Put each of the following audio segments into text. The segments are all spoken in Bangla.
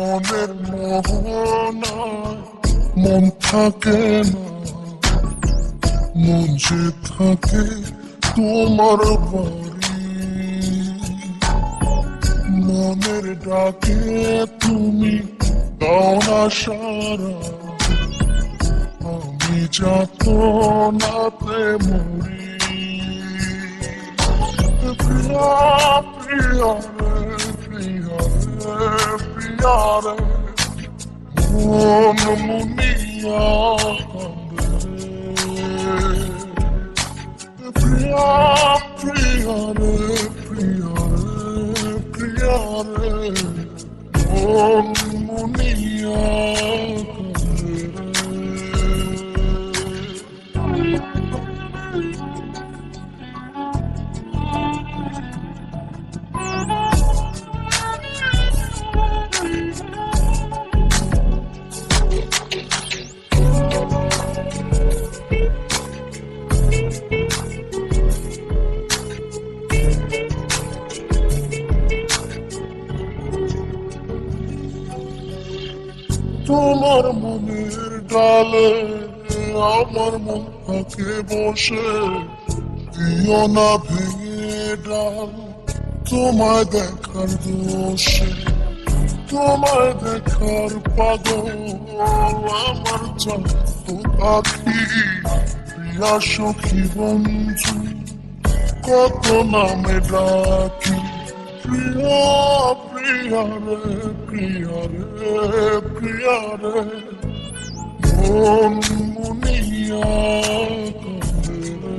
মনের মোহনায় মন থাকে না, মন যে থাকে তোমার বাড়ি। মনের ডাকে তুমি দাও না সারা, আমি যাতনাতে মরি। প্রিয়া প্রিয়া রে, প্রিয়া রে, প্রিয়া রে, মন মুনিয়া কান্দে রে। প্রিয়া প্রিয়া রে, প্রিয়া রে, প্রিয়া রে, মন মুনিয়া কান্দে রে। তোমার মনের ডালে আমার মন থাকে বসে, দিও না ভেঙে ডাল তোমায় দেখার দোষে। তোমায় দেখার পাগল আমার চাঁদ পাখি, প্রিয়া সখী বন্ধু কত নামে ডাকি। প্রিয়া প্রিয়া রে, প্রিয়া রে, প্রিয়া রে, মন মুনিয়া কান্দে রে।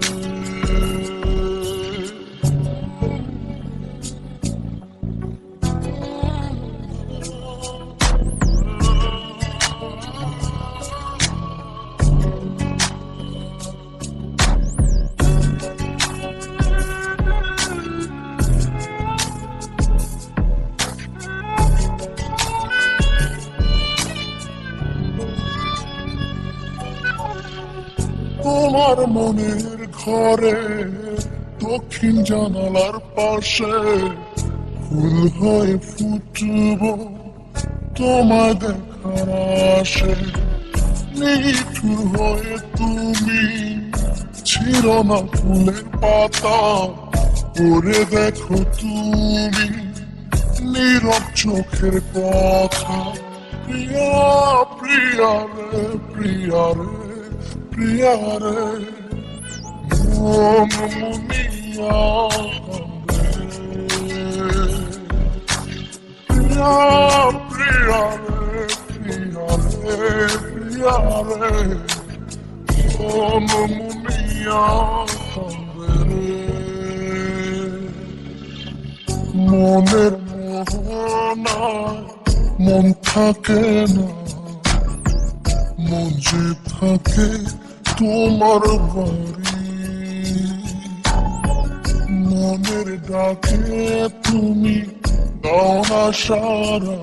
তোমার মনের ঘরে দক্ষিণ জানালার পাশে ফুল হয়ে ফুটব তোমায় দেখার আশে। নিঠুর হয়ে তুমি ছিল না ফুলের পাতা, পড়ে দেখো তুমি নীরব চোখের কথা। প্রিয়া প্রিয়া রে, প্রিয়া রে, প্রিয়া রে, মন মুনিয়া কান্দে রে। প্রিয়া প্রিয়া রে, প্রিয়া রে, প্রিয়া রে, মন মুনিয়া কান্দে রে। মনের মোহনায় মন থাকে না, মন যে থাকে তোমার বাড়ি। মনের ডাকে তুমি দাও না সারা,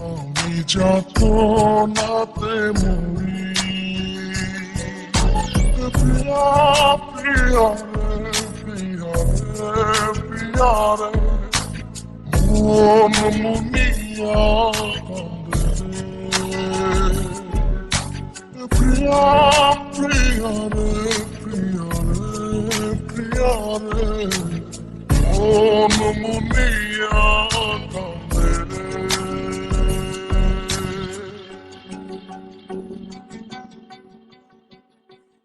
আমি যাতনাতে মরি। প্রিয়া প্রিয়া রে, প্রিয়া রে, প্রিয়া রে, মন মুনিয়া কান্দে রে। প্রিয়া প্রিয়া রে, প্রিয়া রে, প্রিয়া রে, মন মুনিয়া